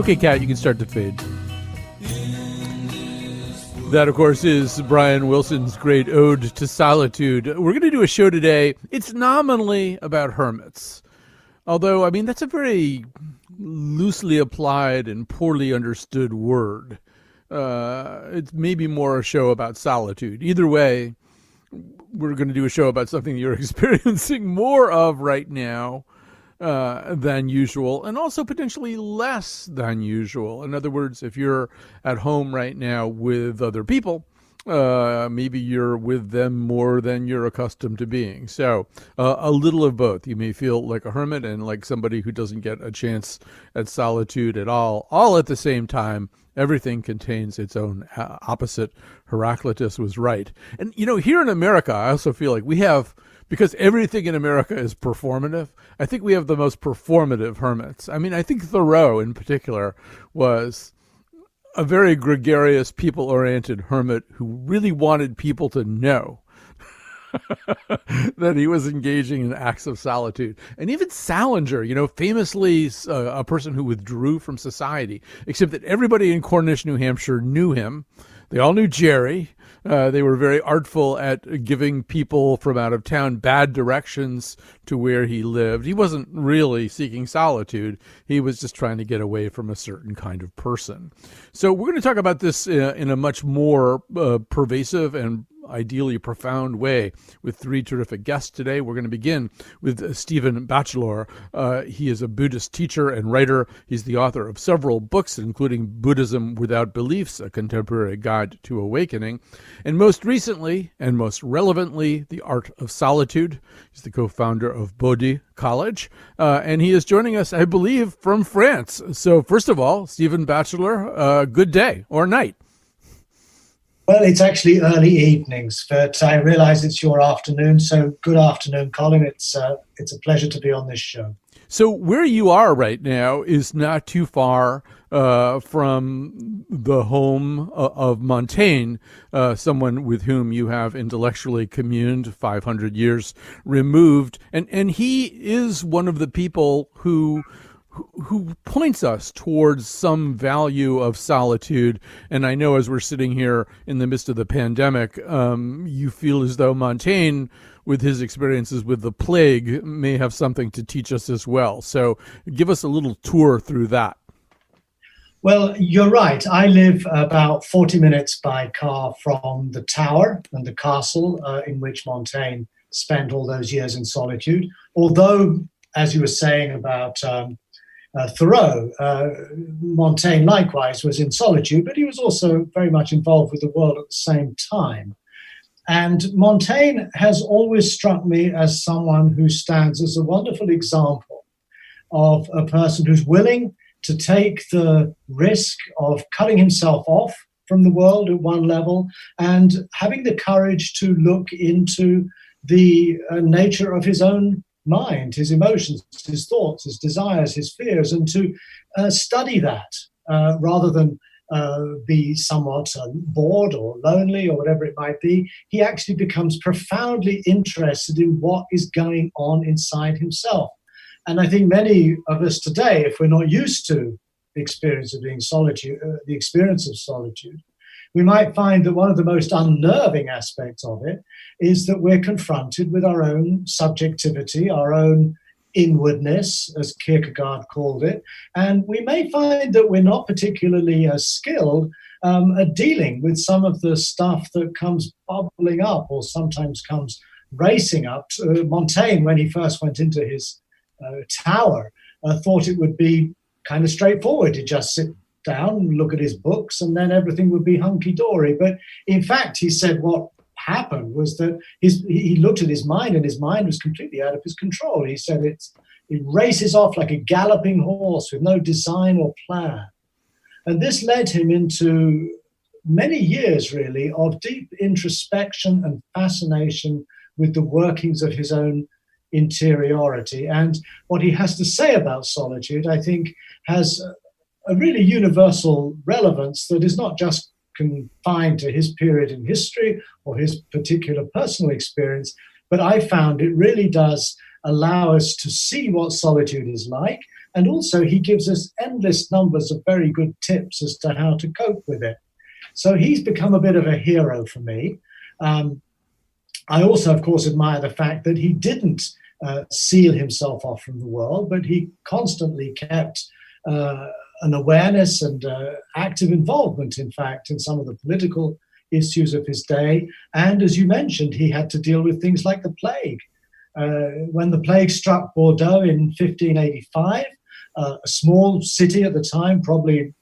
Okay, Kat, you can start to fade. That, of course, is Brian Wilson's great ode to solitude. We're going to do a show today. It's nominally about hermits. Although, I mean, that's a very loosely applied and poorly understood word. It's maybe more a show about solitude. Either way, we're going to do a show about something you're experiencing more of right now than usual, and also potentially less than usual. In other words, if you're at home right now with other people, maybe you're with them more than you're accustomed to being. So a little of both. You may feel like a hermit and like somebody who doesn't get a chance at solitude at all at the same time. Everything contains its own opposite. Heraclitus was right. And, you know, here in America, I also feel like we have, because everything in America is performative, I think we have the most performative hermits. I mean, I think Thoreau in particular was a very gregarious, people-oriented hermit who really wanted people to know that he was engaging in acts of solitude. And even Salinger, you know, famously a person who withdrew from society, except that everybody in Cornish, New Hampshire knew him. They all knew Jerry. They were very artful at giving people from out of town bad directions to where he lived. He wasn't really seeking solitude. He was just trying to get away from a certain kind of person. So we're going to talk about this in a much more pervasive and ideally profound way with three terrific guests today. We're going to begin with Stephen Batchelor. He is a Buddhist teacher and writer. He's the author of several books, including Buddhism Without Beliefs, A Contemporary Guide to Awakening. And most recently, and most relevantly, The Art of Solitude. He's the co-founder of Bodhi College. And he is joining us, I believe, from France. So first of all, Stephen Batchelor, good day or night. Well, it's actually early evenings, but I realize it's your afternoon. So good afternoon, Colin. It's a pleasure to be on this show. So where you are right now is not too far from the home of Montaigne, someone with whom you have intellectually communed 500 years removed. And he is one of the people who points us towards some value of solitude. And I know as we're sitting here in the midst of the pandemic, you feel as though Montaigne, with his experiences with the plague, may have something to teach us as well. So give us a little tour through that. Well, you're right. I live about 40 minutes by car from the tower and the castle in which Montaigne spent all those years in solitude. Although, as you were saying about Thoreau, Montaigne likewise was in solitude, but he was also very much involved with the world at the same time. And Montaigne has always struck me as someone who stands as a wonderful example of a person who's willing to take the risk of cutting himself off from the world at one level and having the courage to look into the nature of his own mind, his emotions, his thoughts, his desires, his fears, and to study that rather than be somewhat bored or lonely or whatever it might be. He actually becomes profoundly interested in what is going on inside himself. And I think many of us today, if we're not used to the experience of being solitude, the experience of solitude, we might find that one of the most unnerving aspects of it is that we're confronted with our own subjectivity, our own inwardness, as Kierkegaard called it. And we may find that we're not particularly skilled at dealing with some of the stuff that comes bubbling up or sometimes comes racing up. Montaigne, when he first went into his tower, thought it would be kind of straightforward to just sit down, look at his books, and then everything would be hunky-dory. But in fact, he said what happened was that he looked at his mind, and his mind was completely out of his control. He said it races off like a galloping horse with no design or plan. And this led him into many years, really, of deep introspection and fascination with the workings of his own interiority. And what he has to say about solitude, I think, has a really universal relevance that is not just confined to his period in history or his particular personal experience, but I found it really does allow us to see what solitude is like. And also, he gives us endless numbers of very good tips as to how to cope with it. So he's become a bit of a hero for me. I also, of course, admire the fact that he didn't seal himself off from the world, but he constantly kept an awareness and active involvement, in fact, in some of the political issues of his day. And as you mentioned, he had to deal with things like the plague. When the plague struck Bordeaux in 1585, a small city at the time, probably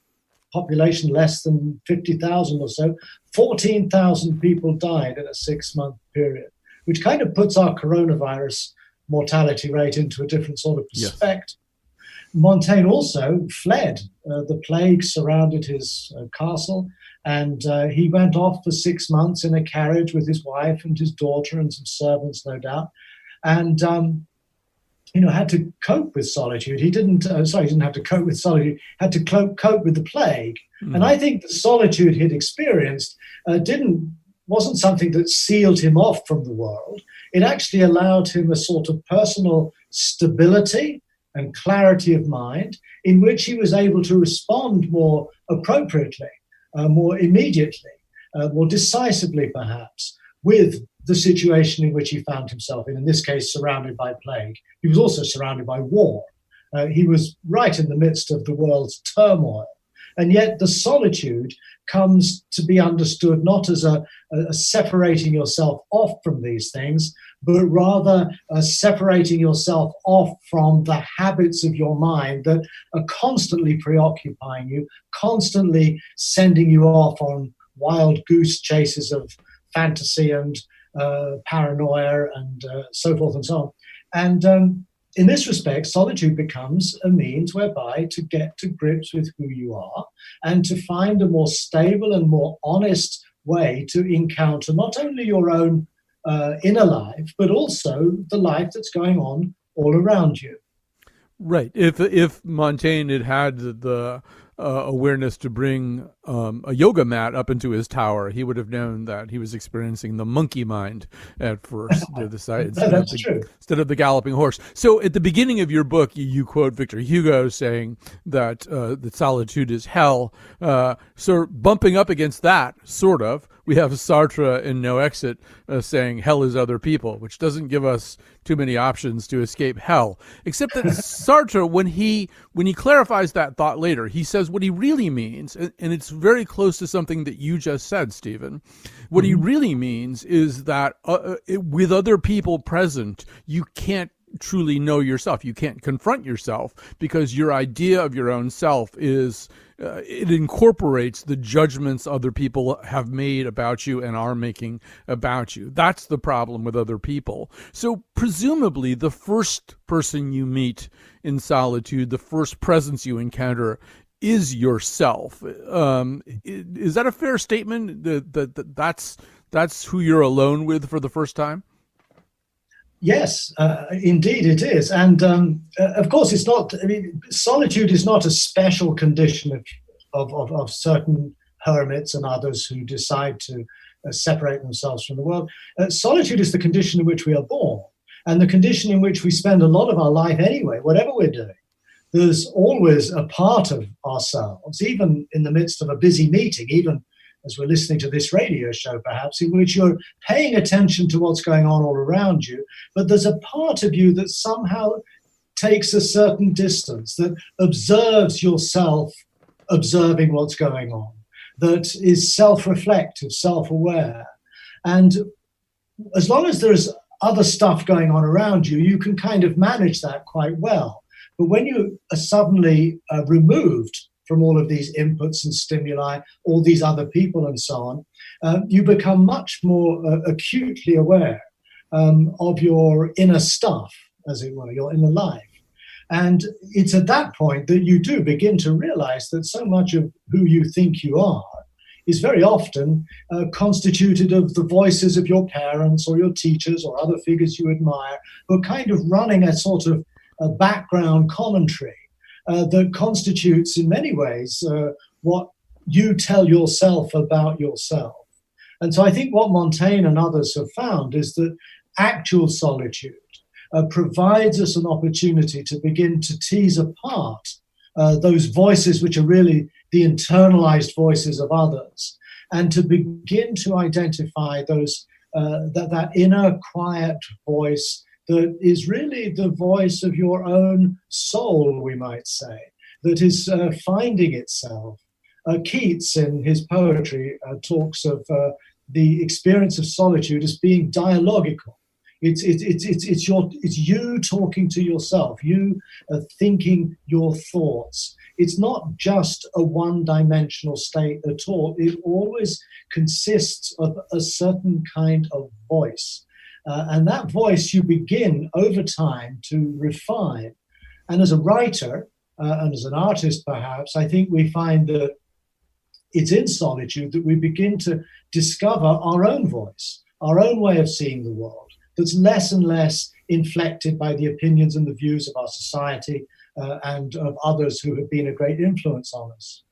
population less than 50,000 or so, 14,000 people died in a 6-month period, which kind of puts our coronavirus mortality rate into a different sort of perspective. Yes. Montaigne also fled. The plague surrounded his castle, and he went off for 6 months in a carriage with his wife and his daughter and some servants, no doubt, and had to cope with solitude. He didn't have to cope with solitude, had to cope with the plague. And I think the solitude he'd experienced wasn't something that sealed him off from the world. It actually allowed him a sort of personal stability and clarity of mind in which he was able to respond more appropriately, more immediately, more decisively perhaps, with the situation in which he found himself in this case surrounded by plague. He was also surrounded by war. He was right in the midst of the world's turmoil. And yet the solitude comes to be understood not as a separating yourself off from these things, but rather separating yourself off from the habits of your mind that are constantly preoccupying you, constantly sending you off on wild goose chases of fantasy and paranoia and so forth and so on. And in this respect, solitude becomes a means whereby to get to grips with who you are and to find a more stable and more honest way to encounter not only your own inner life, but also the life that's going on all around you. Right. If Montaigne had the awareness to bring a yoga mat up into his tower, he would have known that he was experiencing the monkey mind at first. Instead of the galloping horse. So at the beginning of your book, you quote Victor Hugo saying that solitude is hell. So bumping up against that, sort of, we have Sartre in No Exit saying hell is other people, which doesn't give us too many options to escape hell. Except that Sartre, when he clarifies that thought later, he says what he really means, and it's very close to something that you just said, Stephen. What he really means is that with other people present, you can't truly know yourself. You can't confront yourself because your idea of your own self is it incorporates the judgments other people have made about you and are making about you. That's the problem with other people. So presumably the first person you meet in solitude, the first presence you encounter is yourself. Is that a fair statement that's who you're alone with for the first time? Yes, indeed it is. And of course, it's not, solitude is not a special condition of certain hermits and others who decide to separate themselves from the world. Solitude is the condition in which we are born and the condition in which we spend a lot of our life anyway, whatever we're doing. There's always a part of ourselves, even in the midst of a busy meeting, even as we're listening to this radio show, perhaps, in which you're paying attention to what's going on all around you, but there's a part of you that somehow takes a certain distance, that observes yourself observing what's going on, that is self-reflective, self-aware. And as long as there's other stuff going on around you, you can kind of manage that quite well. But when you are suddenly removed from all of these inputs and stimuli, all these other people and so on, you become much more acutely aware of your inner stuff, as it were, your inner life. And it's at that point that you do begin to realize that so much of who you think you are is very often constituted of the voices of your parents or your teachers or other figures you admire, who are kind of running a sort of a background commentary that constitutes in many ways what you tell yourself about yourself. And so I think what Montaigne and others have found is that actual solitude, provides us an opportunity to begin to tease apart those voices which are really the internalized voices of others, and to begin to identify those that inner quiet voice that is really the voice of your own soul, we might say, that is finding itself. Keats, in his poetry, talks of the experience of solitude as being dialogical. It's you talking to yourself, you thinking your thoughts. It's not just a one-dimensional state at all. It always consists of a certain kind of voice. And that voice you begin over time to refine. And as a writer, and as an artist perhaps, I think we find that it's in solitude that we begin to discover our own voice, our own way of seeing the world, that's less and less inflected by the opinions and the views of our society and of others who have been a great influence on us.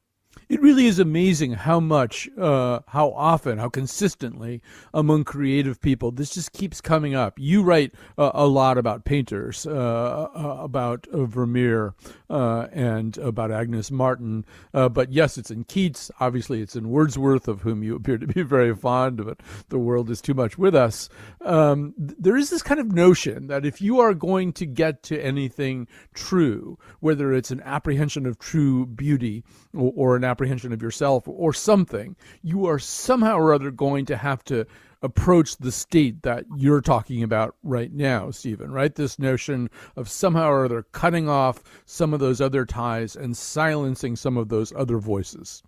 It really is amazing how much, how often, how consistently among creative people this just keeps coming up. You write a lot about painters, about Vermeer and about Agnes Martin. But yes, it's in Keats. Obviously, it's in Wordsworth, of whom you appear to be very fond of it. The world is too much with us. There is this kind of notion that if you are going to get to anything true, whether it's an apprehension of true beauty or an apprehension of yourself or something, you are somehow or other going to have to approach the state that you're talking about right now, Stephen, right? This notion of somehow or other cutting off some of those other ties and silencing some of those other voices.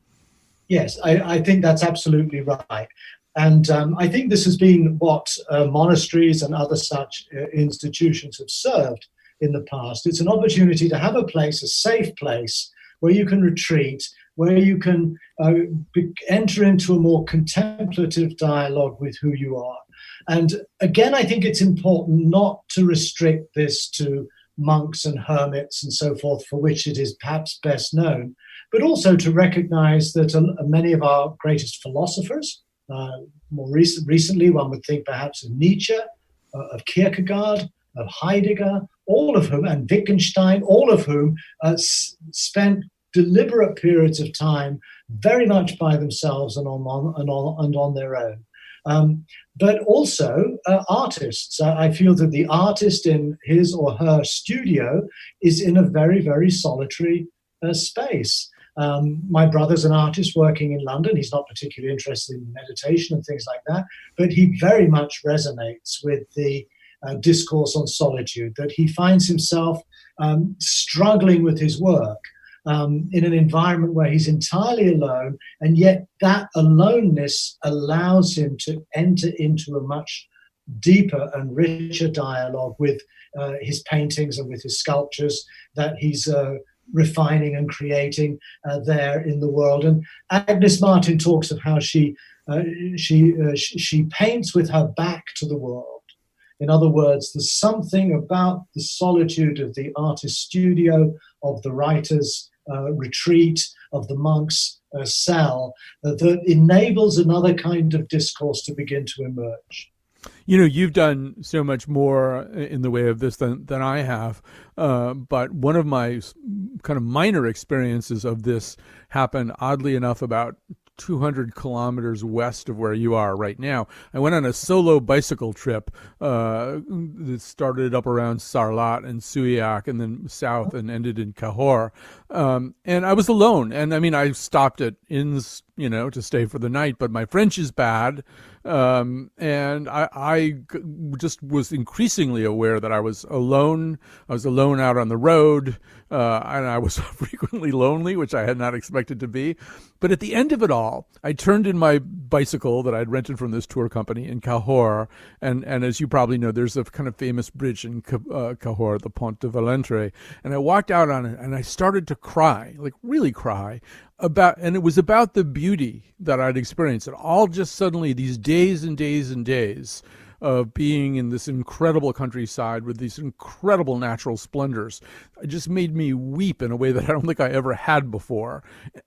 Yes, I think that's absolutely right. And I think this has been what monasteries and other such institutions have served in the past. It's an opportunity to have a place, a safe place, where you can retreat, where you can enter into a more contemplative dialogue with who you are. And again, I think it's important not to restrict this to monks and hermits and so forth, for which it is perhaps best known, but also to recognize that many of our greatest philosophers, more recently, one would think perhaps of Nietzsche, of Kierkegaard, of Heidegger, all of whom, and Wittgenstein, all of whom spent deliberate periods of time very much by themselves and on their own. But also artists. I feel that the artist in his or her studio is in a very, very solitary space. My brother's an artist working in London. He's not particularly interested in meditation and things like that, but he very much resonates with the discourse on solitude, that he finds himself struggling with his work in an environment where he's entirely alone, and yet that aloneness allows him to enter into a much deeper and richer dialogue with his paintings and with his sculptures that he's refining and creating there in the world. And Agnes Martin talks of how she paints with her back to the world. In other words, there's something about the solitude of the artist's studio, of the writer's retreat, of the monk's cell, that enables another kind of discourse to begin to emerge. You know, you've done so much more in the way of this than I have, but one of my kind of minor experiences of this happened, oddly enough, about 200 kilometers west of where you are right now. I went on a solo bicycle trip that started up around Sarlat and Suiak and then south and ended in Cahors. And I was alone. And I mean, I stopped at inns, to stay for the night, but my French is bad. And I just was increasingly aware that I was alone. I was alone out on the road, and I was frequently lonely, which I had not expected to be. But at the end of it all, I turned in my bicycle that I'd rented from this tour company in Cahors, and as you probably know, there's a kind of famous bridge in Cahors, the Pont de Valentre, and I walked out on it, and I started to cry, like really cry, and it was about the beauty that I'd experienced. And all just suddenly, these days and days and days of being in this incredible countryside with these incredible natural splendors. It just made me weep in a way that I don't think I ever had before.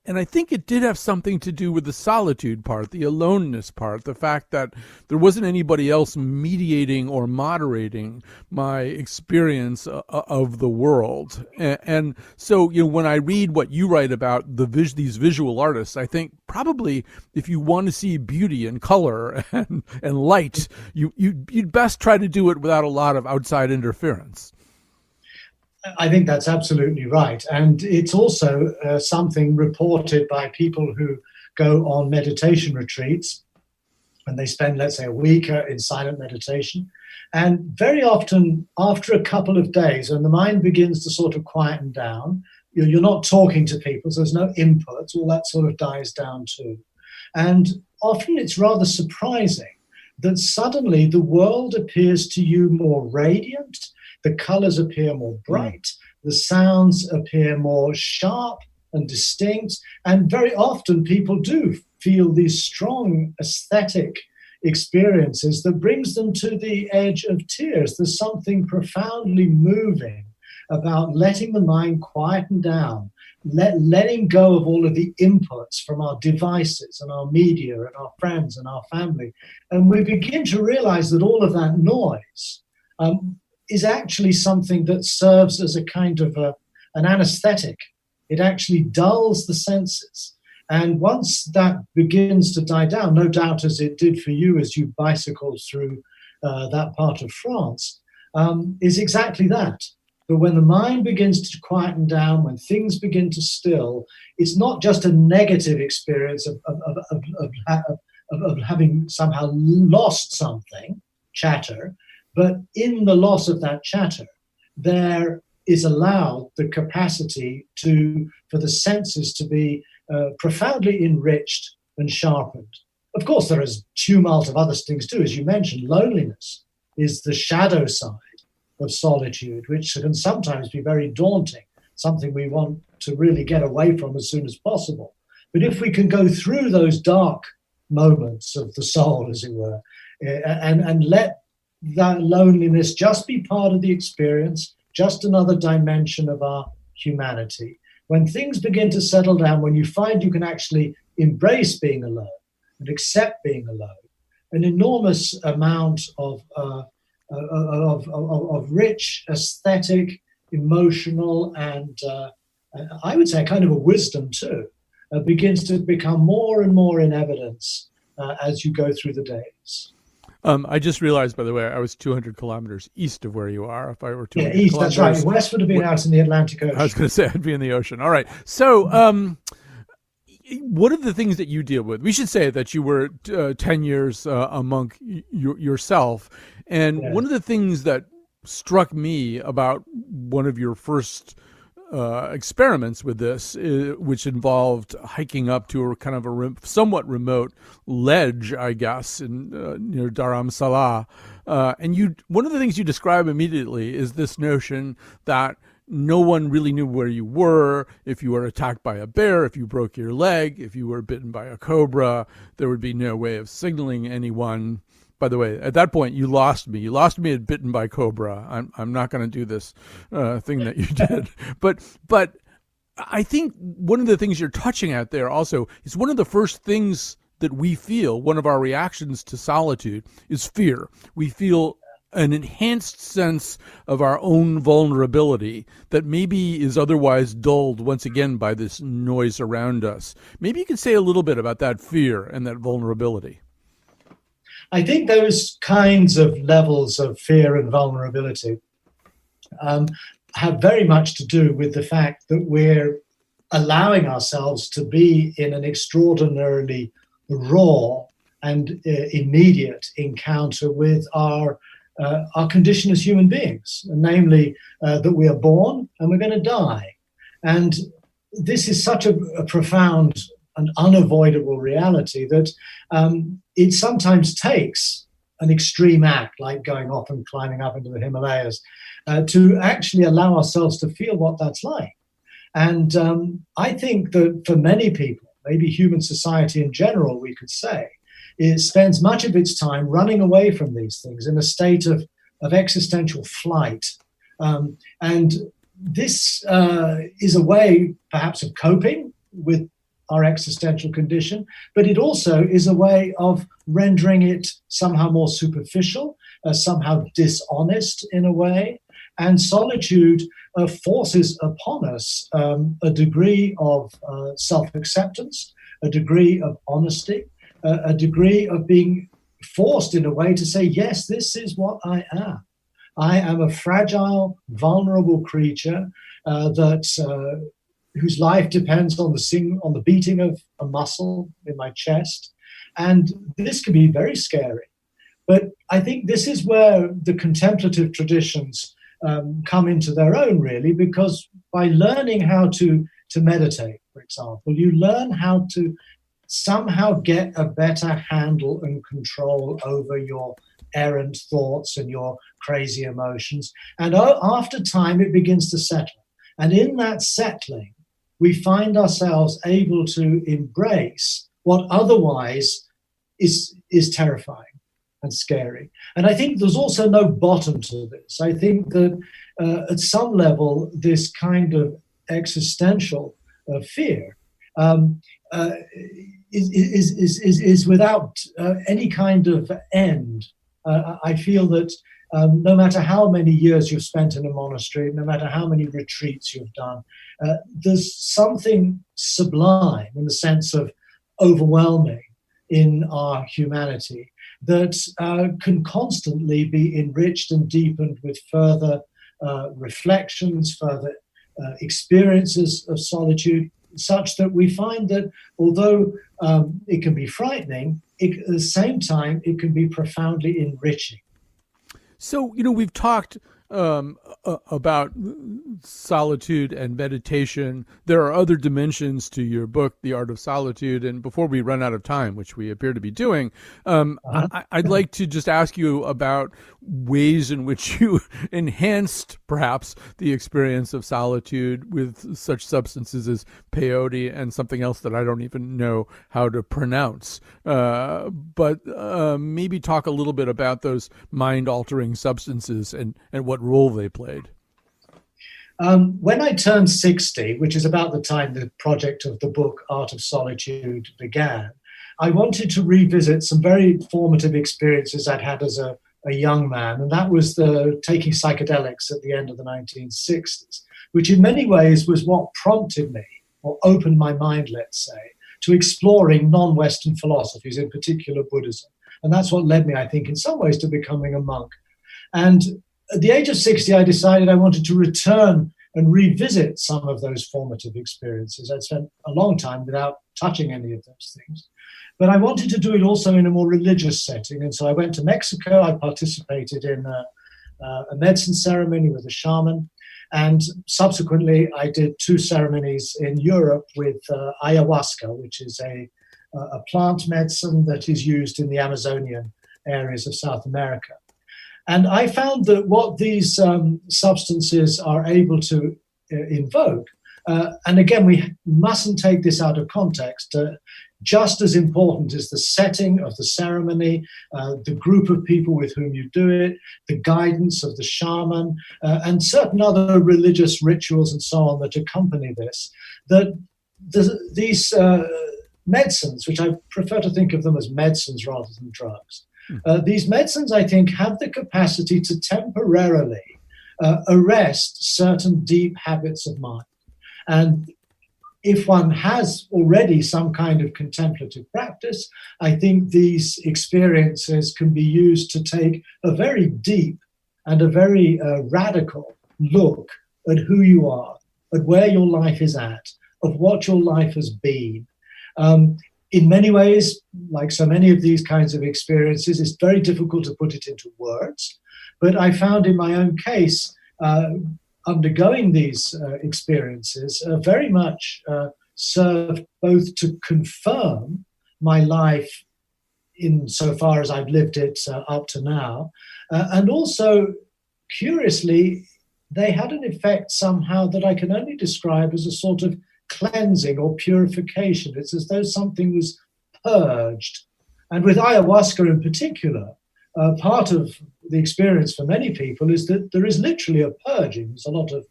And I think it did have something to do with the solitude part, the aloneness part, the fact that there wasn't anybody else mediating or moderating my experience of the world. And so, when I read what you write about these visual artists, I think probably if you want to see beauty and color and light, you'd best try to do it without a lot of outside interference. I think that's absolutely right. And it's also something reported by people who go on meditation retreats, and they spend, let's say, a week in silent meditation. And very often, after a couple of days, when the mind begins to sort of quieten down, you're not talking to people, so there's no inputs, all that sort of dies down too. And often it's rather surprising that suddenly the world appears to you more radiant, the colors appear more bright, the sounds appear more sharp and distinct, and very often people do feel these strong aesthetic experiences that brings them to the edge of tears. There's something profoundly moving about letting the mind quieten down, letting go of all of the inputs from our devices and our media and our friends and our family. And we begin to realize that all of that noise is actually something that serves as a kind of an anesthetic. It actually dulls the senses. And once that begins to die down, no doubt as it did for you as you bicycled through that part of France, is exactly that. But when the mind begins to quieten down, when things begin to still, it's not just a negative experience of having somehow lost something, chatter, but in the loss of that chatter, there is allowed the capacity for the senses to be profoundly enriched and sharpened. Of course, there is tumult of other things too. As you mentioned, loneliness is the shadow side of solitude, which can sometimes be very daunting, something we want to really get away from as soon as possible. But if we can go through those dark moments of the soul, as it were, and let that loneliness just be part of the experience, just another dimension of our humanity. When things begin to settle down, when you find you can actually embrace being alone and accept being alone, an enormous amount of rich, aesthetic, emotional, and I would say a kind of a wisdom too, begins to become more and more in evidence as you go through the days. I just realized, by the way, I was 200 kilometers east of where you are. If I were 200 east, kilometers, that's right. West would have been out in the Atlantic Ocean. I was going to say I'd be in the ocean. All right. So, what are the things that you deal with? We should say that you were 10 years a monk yourself. And one of the things that struck me about one of your first experiments with this, which involved hiking up to a kind of a somewhat remote ledge, I guess, near Dharamsala. And one of the things you describe immediately is this notion that no one really knew where you were. If you were attacked by a bear, if you broke your leg, if you were bitten by a cobra, there would be no way of signaling anyone. By the way, at that point, you lost me. You lost me at bitten by cobra. I'm not going to do this thing that you did. But I think one of the things you're touching at there also is one of the first things that we feel, one of our reactions to solitude, is fear. We feel an enhanced sense of our own vulnerability that maybe is otherwise dulled once again by this noise around us. Maybe you could say a little bit about that fear and that vulnerability. I think those kinds of levels of fear and vulnerability have very much to do with the fact that we're allowing ourselves to be in an extraordinarily raw and immediate encounter with our condition as human beings, namely that we are born and we're going to die. And this is such a profound and unavoidable reality that it sometimes takes an extreme act, like going off and climbing up into the Himalayas, to actually allow ourselves to feel what that's like. And I think that for many people, maybe human society in general, we could say, it spends much of its time running away from these things in a state of existential flight. And this is a way, perhaps, of coping with our existential condition, but it also is a way of rendering it somehow more superficial, somehow dishonest in a way. And solitude forces upon us a degree of self-acceptance, a degree of honesty, a degree of being forced in a way to say, yes, this is what I am. I am a fragile, vulnerable creature whose life depends on the beating of a muscle in my chest. And this can be very scary. But I think this is where the contemplative traditions come into their own, really, because by learning how to meditate, for example, you learn how to somehow get a better handle and control over your errant thoughts and your crazy emotions. And after time, it begins to settle. And in that settling, we find ourselves able to embrace what otherwise is terrifying and scary. And I think there's also no bottom to this. I think that at some level, this kind of existential fear is without any kind of end. I feel that no matter how many years you've spent in a monastery, no matter how many retreats you've done, there's something sublime in the sense of overwhelming in our humanity that can constantly be enriched and deepened with further reflections, further experiences of solitude, such that we find that although it can be frightening, at the same time, it can be profoundly enriching. So, we've talked about solitude and meditation. There are other dimensions to your book, The Art of Solitude. And before we run out of time, which we appear to be doing, I'd like to just ask you about ways in which you enhanced, perhaps, the experience of solitude with such substances as peyote and something else that I don't even know how to pronounce. But maybe talk a little bit about those mind-altering substances and what role they played. When I turned 60, which is about the time the project of the book Art of Solitude began, I wanted to revisit some very formative experiences I'd had as a young man, and that was taking psychedelics at the end of the 1960s, which in many ways was what prompted me, or opened my mind, let's say, to exploring non-Western philosophies, in particular Buddhism. And that's what led me, I think, in some ways to becoming a monk. And at the age of 60, I decided I wanted to return and revisit some of those formative experiences. I'd spent a long time without touching any of those things. But I wanted to do it also in a more religious setting. And so I went to Mexico. I participated in a medicine ceremony with a shaman. And subsequently, I did 2 ceremonies in Europe with ayahuasca, which is a plant medicine that is used in the Amazonian areas of South America. And I found that what these substances are able to invoke, and again, we mustn't take this out of context, just as important is the setting of the ceremony, the group of people with whom you do it, the guidance of the shaman, and certain other religious rituals and so on that accompany this, that these medicines, which I prefer to think of them as medicines rather than drugs, these medicines, I think, have the capacity to temporarily arrest certain deep habits of mind. And if one has already some kind of contemplative practice, I think these experiences can be used to take a very deep and a very radical look at who you are, at where your life is at, of what your life has been. In many ways, like so many of these kinds of experiences, it's very difficult to put it into words. But I found in my own case, undergoing these experiences very much served both to confirm my life insofar as I've lived it up to now, and also, curiously, they had an effect somehow that I can only describe as a sort of cleansing or purification. It's as though something was purged And with ayahuasca in particular, part of the experience for many people is that there is literally a purging. There's a lot of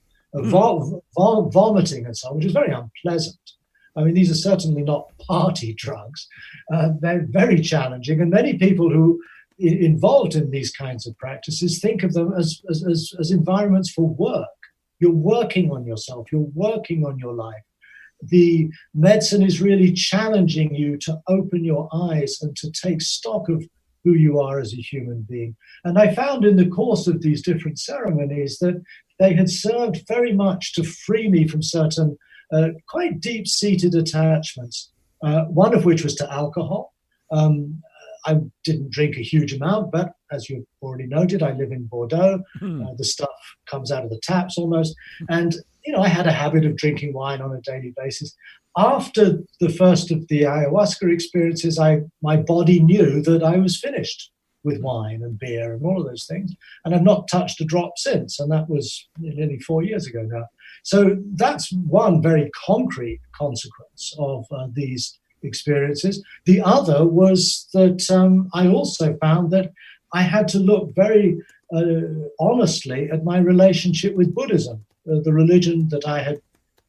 vomiting and so on, which is very unpleasant. I mean, these are certainly not party drugs. They're very challenging. And many people who are involved in these kinds of practices think of them as environments for work. You're working on yourself. You're working on your life. The medicine is really challenging you to open your eyes and to take stock of who you are as a human being. And I found in the course of these different ceremonies that they had served very much to free me from certain quite deep-seated attachments, one of which was to alcohol. I didn't drink a huge amount, but as you've already noted, I live in Bordeaux. The stuff comes out of the taps almost. And, I had a habit of drinking wine on a daily basis. After the first of the ayahuasca experiences, my body knew that I was finished with wine and beer and all of those things. And I've not touched a drop since. And that was nearly 4 years ago now. So that's one very concrete consequence of these experiences. The other was that I also found that I had to look very honestly at my relationship with Buddhism, the religion that I had,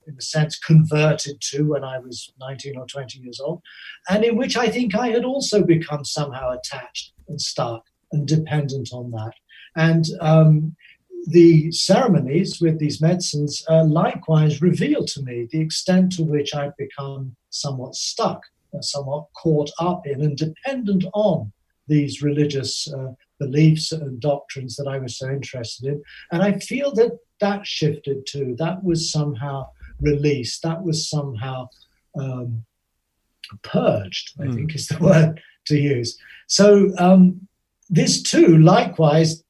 in a sense, converted to when I was 19 or 20 years old, and in which I think I had also become somehow attached and stuck and dependent on that. And the ceremonies with these medicines likewise revealed to me the extent to which I'd become somewhat stuck, somewhat caught up in and dependent on these religious beliefs and doctrines that I was so interested in. And I feel that shifted too. That was somehow released. That was somehow purged, I think is the word to use. So this too, likewise,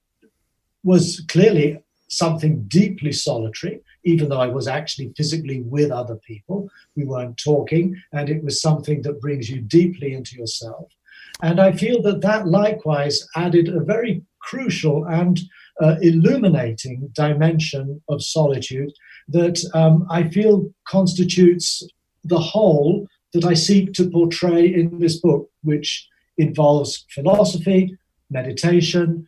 was clearly something deeply solitary, even though I was actually physically with other people. We weren't talking, and it was something that brings you deeply into yourself. And I feel that likewise added a very crucial and illuminating dimension of solitude that I feel constitutes the whole that I seek to portray in this book, which involves philosophy, meditation,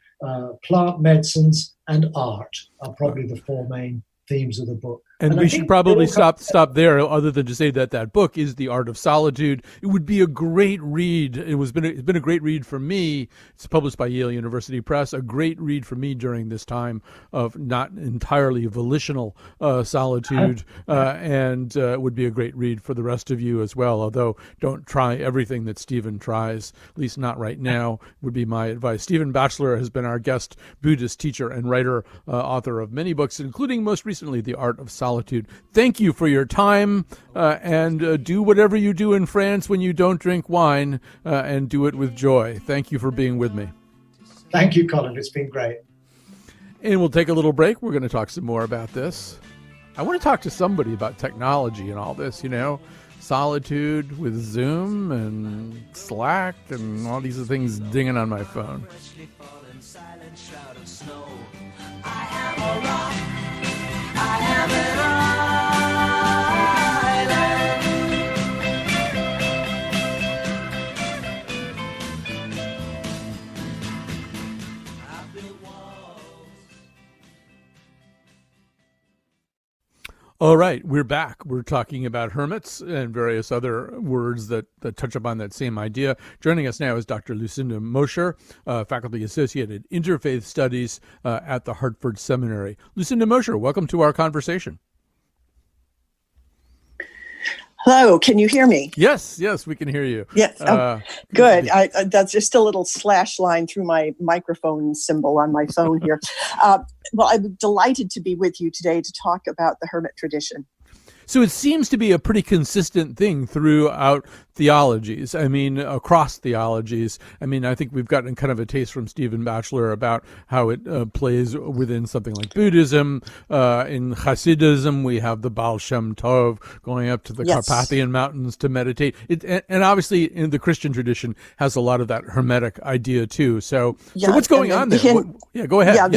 plant medicines, and art are probably the four main themes of the book. And we should probably stop there, other than to say that book is The Art of Solitude. It would be a great read. It's been a great read for me. It's published by Yale University Press. A great read for me during this time of not entirely volitional solitude, and would be a great read for the rest of you as well. Although don't try everything that Stephen tries, at least not right now, would be my advice. Stephen Batchelor has been our guest Buddhist teacher and writer, author of many books, including most recently The Art of Solitude. Thank you for your time, and do whatever you do in France when you don't drink wine, and do it with joy. Thank you for being with me. Thank you, Colin. It's been great. And we'll take a little break. We're going to talk some more about this. I want to talk to somebody about technology and all this, solitude with Zoom and Slack and all these things dinging on my phone. I have an All right, we're back. We're talking about hermits and various other words that touch upon that same idea. Joining us now is Dr. Lucinda Mosher, Faculty Associate at Interfaith Studies at the Hartford Seminary. Lucinda Mosher, welcome to our conversation. Hello, can you hear me? Yes, we can hear you. Yes, good. That's just a little slash line through my microphone symbol on my phone here. Well, I'm delighted to be with you today to talk about the hermit tradition. So it seems to be a pretty consistent thing throughout theologies. I mean, across theologies. I mean, I think we've gotten kind of a taste from Stephen Batchelor about how it plays within something like Buddhism. In Hasidism, we have the Baal Shem Tov going up to the Carpathian Mountains to meditate. And obviously, in the Christian tradition, has a lot of that hermetic idea too. So what's going on there? Go ahead.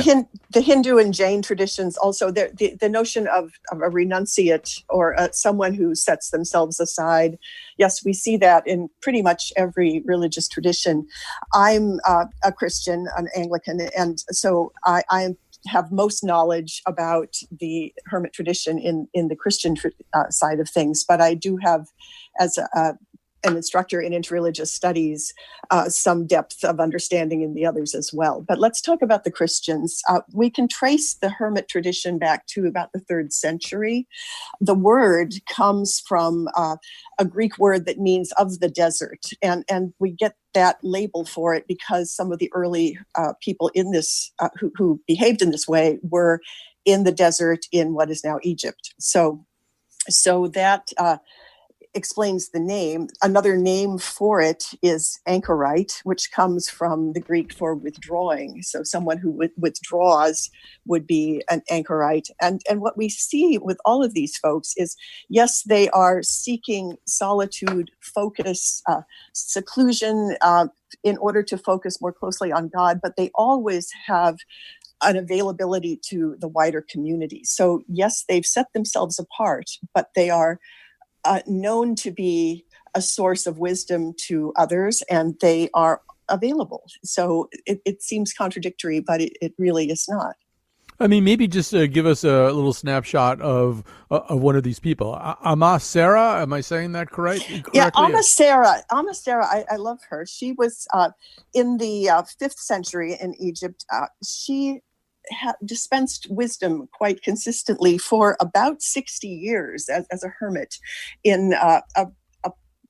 The Hindu and Jain traditions also, the notion of a renunciate or someone who sets themselves aside. Yes, we see that in pretty much every religious tradition. I'm a Christian, an Anglican, and so I have most knowledge about the hermit tradition in the Christian side of things, but I do have, as an instructor in interreligious studies, some depth of understanding in the others as well. But let's talk about the Christians. We can trace the hermit tradition back to about the 3rd century. The word comes from a Greek word that means of the desert. And we get that label for it because some of the early people in this, who behaved in this way, were in the desert in what is now Egypt. So that explains the name. Another name for it is anchorite, which comes from the Greek for withdrawing. So someone who withdraws would be an anchorite. And what we see with all of these folks is, yes, they are seeking solitude, focus, seclusion, in order to focus more closely on God, but they always have an availability to the wider community. So yes, they've set themselves apart, but they are known to be a source of wisdom to others, and they are available. So it seems contradictory, but it really is not. I mean, maybe just give us a little snapshot of one of these people. Ama Sarah, am I saying that correctly? Yeah, Ama Sarah, I love her. She was in the 5th century in Egypt. She dispensed wisdom quite consistently for about 60 years as a hermit in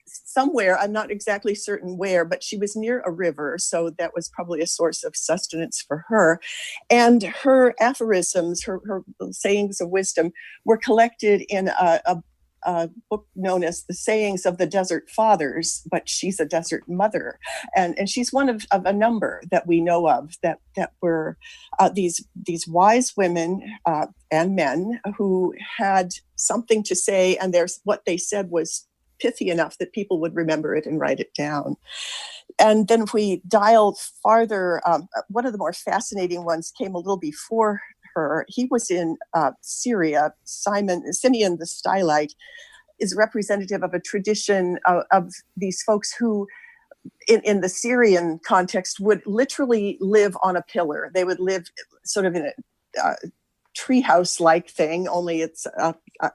somewhere, I'm not exactly certain where, but she was near a river, so that was probably a source of sustenance for her. And her aphorisms, her sayings of wisdom, were collected in a book known as The Sayings of the Desert Fathers, but she's a desert mother. And she's one of a number that we know of that were these wise women and men who had something to say, and what they said was pithy enough that people would remember it and write it down. And then if we dial farther, one of the more fascinating ones came a little before her. He was in Syria. Simeon the Stylite is representative of a tradition of these folks who, in the Syrian context, would literally live on a pillar. They would live sort of in a treehouse-like thing, only it's,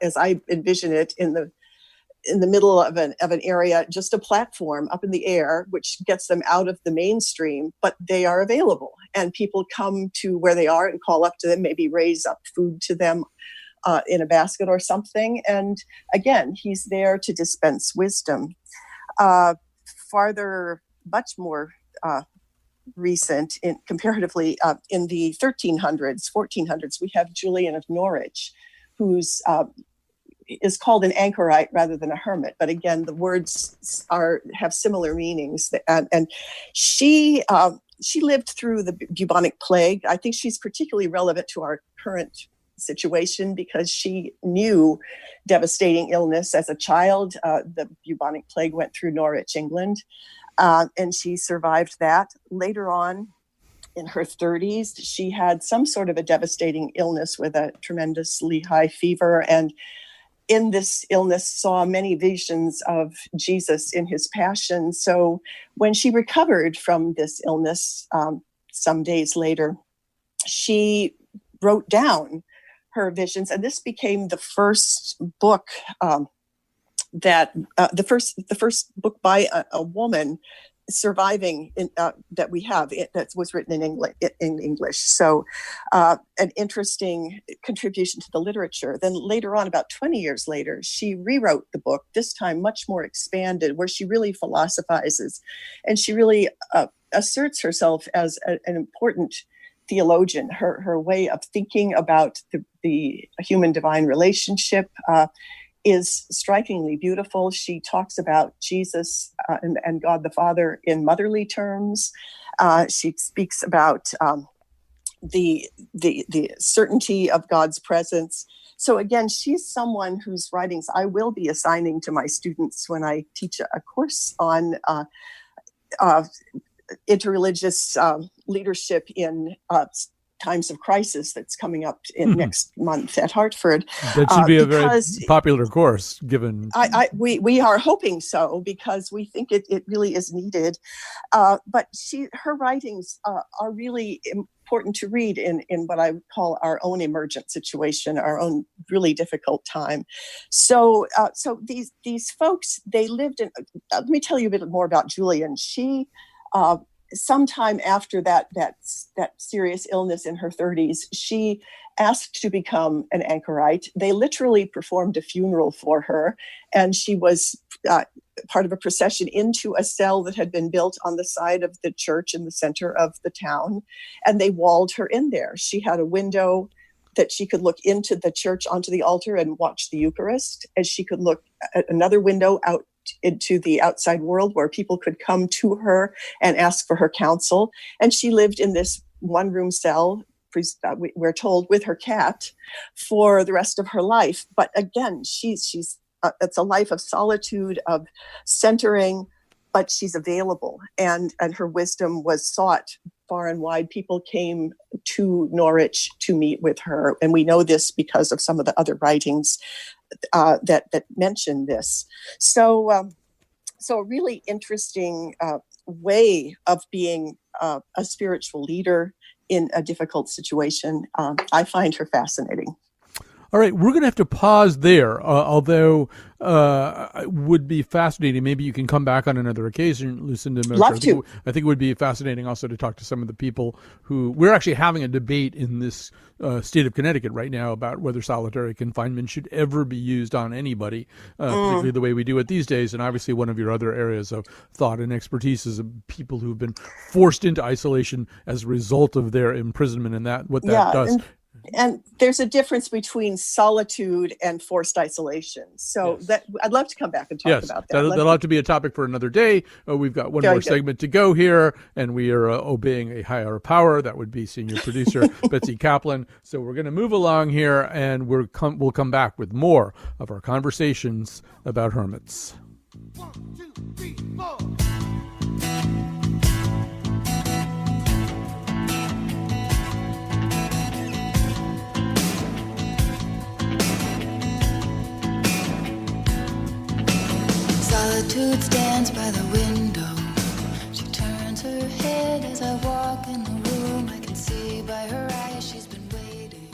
as I envision it, in the middle of an area, just a platform up in the air, which gets them out of the mainstream, but they are available. And people come to where they are and call up to them, maybe raise up food to them in a basket or something. And again, he's there to dispense wisdom. Farther, much more recent, comparatively, in the 1300s, 1400s, we have Julian of Norwich, who's is called an anchorite rather than a hermit. But again, the words have similar meanings. And she lived through the bubonic plague. I think she's particularly relevant to our current situation because she knew devastating illness as a child. The bubonic plague went through Norwich, England, and she survived that. Later on, in her 30s, she had some sort of a devastating illness with a tremendously high fever, and in this illness saw many visions of Jesus in his passion. So when she recovered from this illness some days later, she wrote down her visions, and this became the first book the first book by a woman surviving that we have that was written in English. So an interesting contribution to the literature. Then later on, about 20 years later, she rewrote the book, this time much more expanded, where she really philosophizes and she really asserts herself as an important theologian. Her way of thinking about the human-divine relationship is strikingly beautiful. She talks about Jesus and God the Father in motherly terms. She speaks about the certainty of God's presence. So again, she's someone whose writings I will be assigning to my students when I teach a course on interreligious leadership in times of crisis that's coming up in next month at Hartford. That should be a very popular course, given. We are hoping so, because we think it really is needed. But her writings are really important to read in what I call our own emergent situation, our own really difficult time. So these folks, they lived in. Let me tell you a bit more about Julian. She. Sometime after that serious illness in her 30s, she asked to become an anchorite. They literally performed a funeral for her, and she was part of a procession into a cell that had been built on the side of the church in the center of the town, and they walled her in there. She had a window that she could look into the church, onto the altar, and watch the Eucharist, as she could look at another window out into the outside world where people could come to her and ask for her counsel. And she lived in this one-room cell, we're told, with her cat for the rest of her life. But again, it's a life of solitude, of centering, but she's available, and her wisdom was sought far and wide. People came to Norwich to meet with her, and we know this because of some of the other writings that mention this. So a really interesting way of being a spiritual leader in a difficult situation. I find her fascinating. All right, we're going to have to pause there, although it would be fascinating. Maybe you can come back on another occasion, Lucinda Mosher. Love to. I think it would be fascinating also to talk to some of the people who, we're actually having a debate in this state of Connecticut right now about whether solitary confinement should ever be used on anybody, particularly the way we do it these days. And obviously one of your other areas of thought and expertise is people who've been forced into isolation as a result of their imprisonment, and what that does. And there's a difference between solitude and forced isolation. So I'd love to come back and talk about that. That'll have to be a topic for another day. We've got one more segment to go here, and we are obeying a higher power. That would be senior producer Betsy Kaplan. So we're going to move along here, and we'll come back with more of our conversations about hermits. 1, 2, 3, 4. Solitude stands by the window. She turns her head as I walk in the room. I can see by her eyes she's been waiting,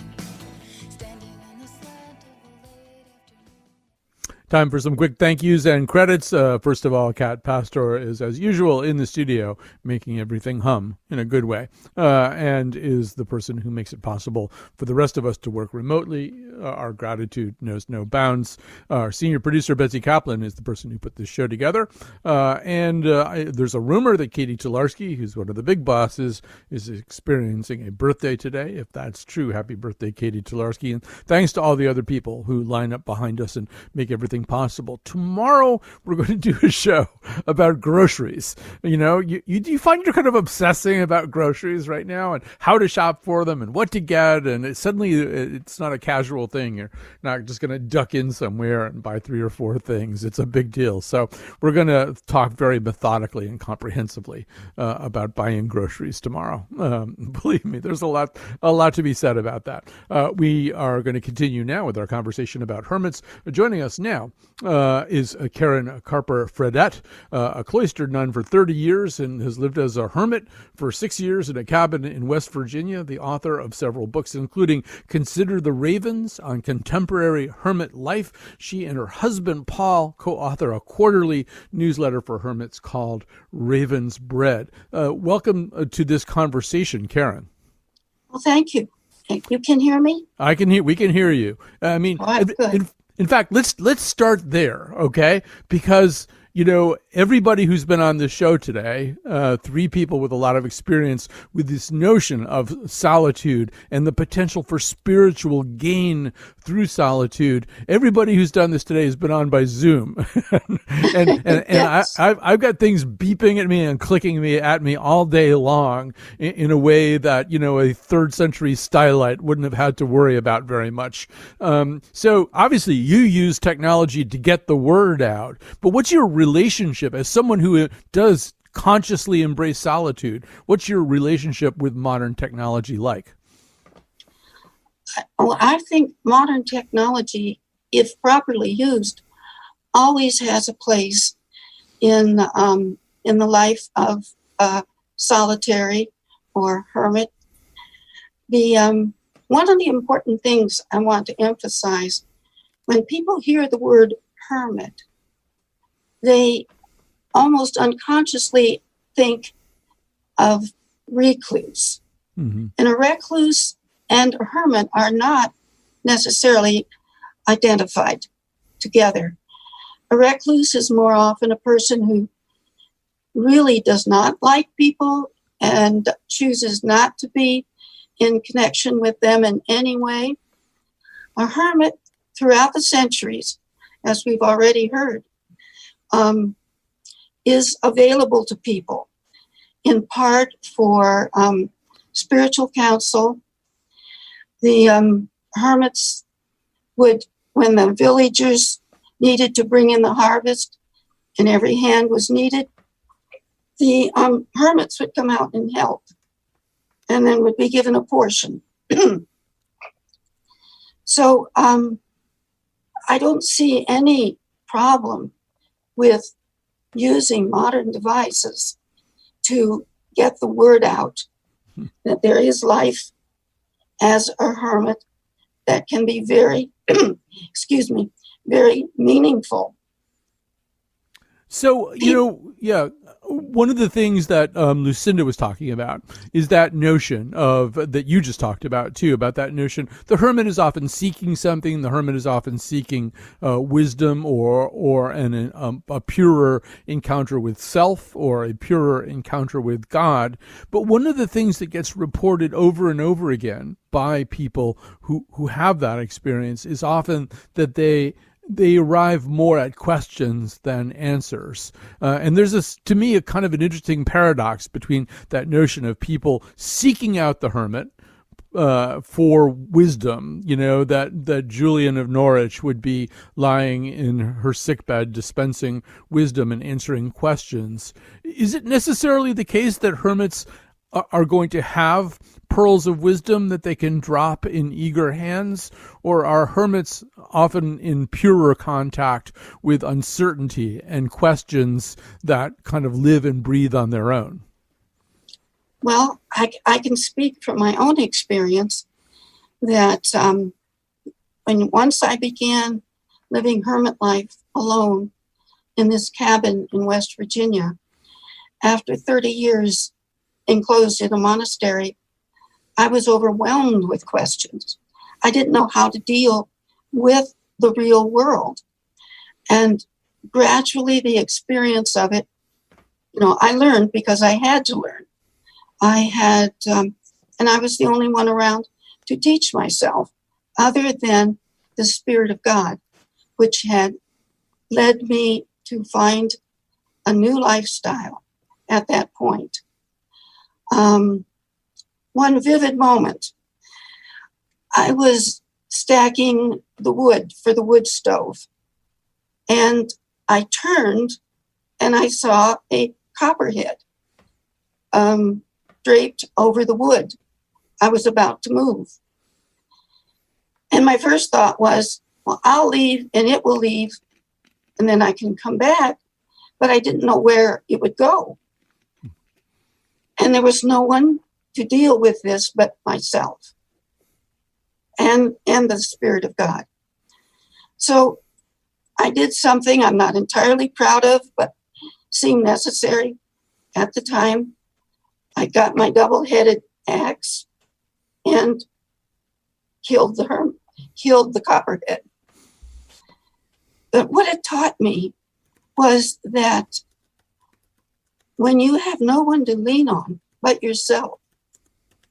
standing in the slant of the late afternoon. Time for some quick thank yous and credits. First of all, Kat Pastor is, as usual, in the studio, making everything hum in a good way, and is the person who makes it possible for the rest of us to work remotely. Our gratitude knows no bounds. Our senior producer, Betsy Kaplan, is the person who put this show together. And there's a rumor that Katie Tolarski, who's one of the big bosses, is experiencing a birthday today. If that's true, happy birthday, Katie Tolarski. And thanks to all the other people who line up behind us and make everything possible. Tomorrow, we're going to do a show about groceries. You know, do you find you're kind of obsessing about groceries right now and how to shop for them and what to get? And suddenly it's not a casual thing. You're not just going to duck in somewhere and buy 3 or 4 things. It's a big deal. So we're going to talk very methodically and comprehensively about buying groceries tomorrow. Believe me, there's a lot to be said about that. We are going to continue now with our conversation about hermits. Joining us now is Karen Carper-Fredette, a cloistered nun for 30 years and has lived as a hermit for 6 years in a cabin in West Virginia, the author of several books, including Consider the Ravens on Contemporary Hermit Life. She and her husband, Paul, co-author a quarterly newsletter for hermits called Raven's Bread. Welcome to this conversation, Karen. Well, thank you. You can hear me? We can hear you. I mean, in fact, let's start there, okay? Because everybody who's been on this show today, 3 people with a lot of experience with this notion of solitude and the potential for spiritual gain through solitude. Everybody who's done this today has been on by Zoom. and yes. I've got things beeping at me and clicking at me all day long in a way that, a 3rd century stylite wouldn't have had to worry about very much. So obviously you use technology to get the word out, but what's your relationship as someone who does consciously embrace solitude? What's your relationship with modern technology like? I think modern technology, if properly used, always has a place in the life of a solitary or hermit. One of the important things I want to emphasize, when people hear the word hermit, they almost unconsciously think of recluse. Mm-hmm. And a recluse and a hermit are not necessarily identified together. A recluse is more often a person who really does not like people and chooses not to be in connection with them in any way. A hermit, throughout the centuries, as we've already heard, is available to people, in part for spiritual counsel. The hermits would, when the villagers needed to bring in the harvest and every hand was needed, the hermits would come out and help, and then would be given a portion. So I don't see any problem with using modern devices to get the word out that there is life as a hermit that can be very, very meaningful. So, one of the things that Lucinda was talking about is that notion of that you just talked about too, about that notion. The hermit is often seeking something. The hermit is often seeking wisdom or a purer encounter with self or a purer encounter with God. But one of the things that gets reported over and over again by people who have that experience is often that they arrive more at questions than answers. And there's to me, a kind of an interesting paradox between that notion of people seeking out the hermit for wisdom, that Julian of Norwich would be lying in her sickbed dispensing wisdom and answering questions. Is it necessarily the case that hermits are going to have pearls of wisdom that they can drop in eager hands, or are hermits often in purer contact with uncertainty and questions that kind of live and breathe on their own? Well, I can speak from my own experience that once I began living hermit life alone in this cabin in West Virginia, after 30 years enclosed in a monastery, I was overwhelmed with questions. I didn't know how to deal with the real world. And gradually the experience of it, I learned because I had to learn. I had, and I was the only one around to teach myself, other than the Spirit of God, which had led me to find a new lifestyle at that point. One vivid moment, I was stacking the wood for the wood stove, and I turned and I saw a copperhead draped over the wood. I was about to move. And my first thought was, well, I'll leave and it will leave, and then I can come back, but I didn't know where it would go. And there was no one to deal with this but myself and the Spirit of God. So I did something I'm not entirely proud of, but seemed necessary at the time. I got my double-headed axe and killed the copperhead. But what it taught me was that when you have no one to lean on but yourself,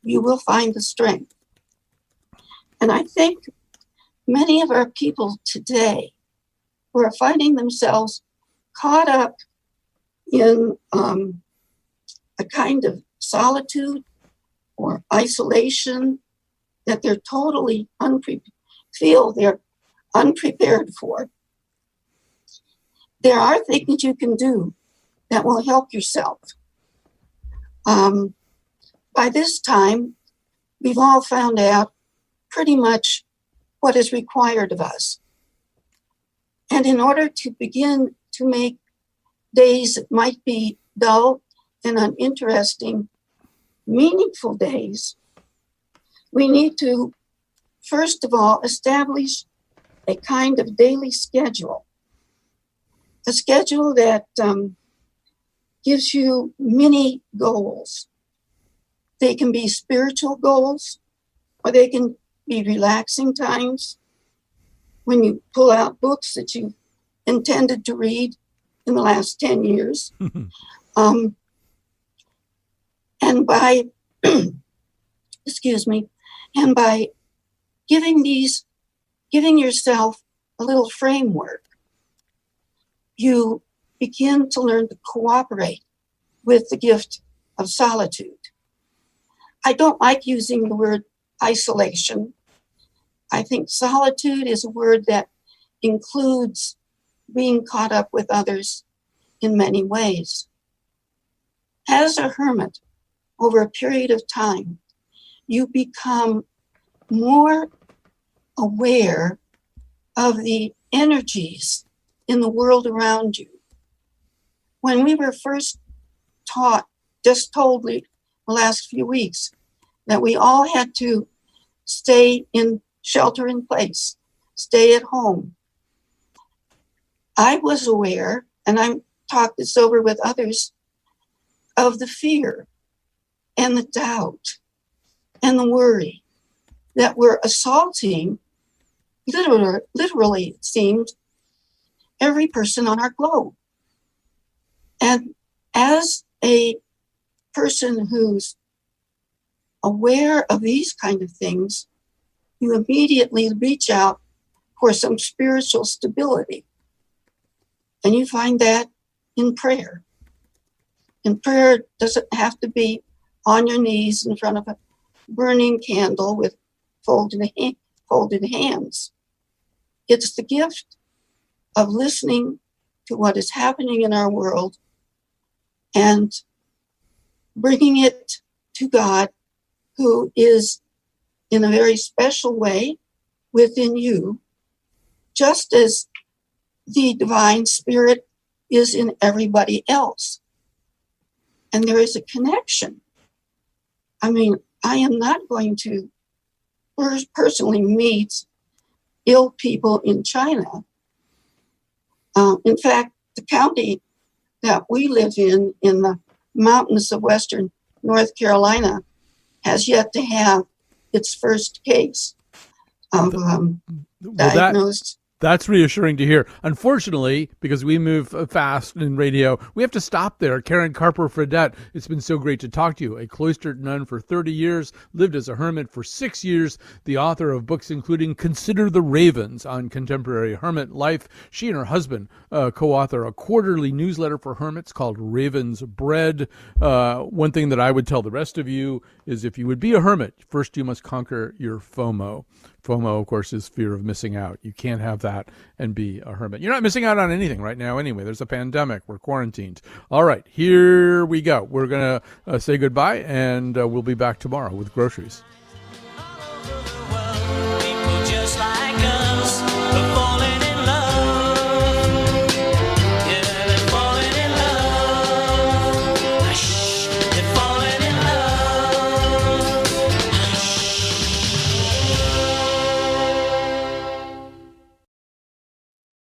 you will find the strength. And I think many of our people today who are finding themselves caught up in a kind of solitude or isolation that they're totally feel they're unprepared for. There are things you can do that will help yourself. By this time, we've all found out pretty much what is required of us. And in order to begin to make days that might be dull and uninteresting meaningful days, we need to, first of all, establish a kind of daily schedule, a schedule that gives you many goals. They can be spiritual goals, or they can be relaxing times when you pull out books that you intended to read in the last 10 years. And by, excuse me, and by giving yourself a little framework, you begin to learn to cooperate with the gift of solitude. I don't like using the word isolation. I think solitude is a word that includes being caught up with others in many ways. As a hermit, over a period of time, you become more aware of the energies in the world around you. When we were first told the last few weeks that we all had to stay in shelter in place, stay at home, I was aware, and I talked this over with others, of the fear and the doubt and the worry that were assaulting, literally it seemed, every person on our globe. And as a person who's aware of these kind of things, you immediately reach out for some spiritual stability. And you find that in prayer. And prayer doesn't have to be on your knees in front of a burning candle with folded hands. It's the gift of listening to what is happening in our world and bringing it to God, who is in a very special way within you, just as the divine spirit is in everybody else. And there is a connection. I mean, I am not going to personally meet ill people in China. In fact, the county that we live in the mountains of Western North Carolina, has yet to have its first case of diagnosed. That's reassuring to hear. Unfortunately, because we move fast in radio, we have to stop there. Karen Carper Fredette, it's been so great to talk to you. A cloistered nun for 30 years, lived as a hermit for 6 years, the author of books including Consider the Ravens on contemporary hermit life. She and her husband co-author a quarterly newsletter for hermits called Raven's Bread. One thing that I would tell the rest of you is if you would be a hermit, first you must conquer your FOMO. FOMO, of course, is fear of missing out. You can't have that and be a hermit. You're not missing out on anything right now anyway. There's a pandemic. We're quarantined. All right, here we go. We're going to say goodbye, and we'll be back tomorrow with groceries.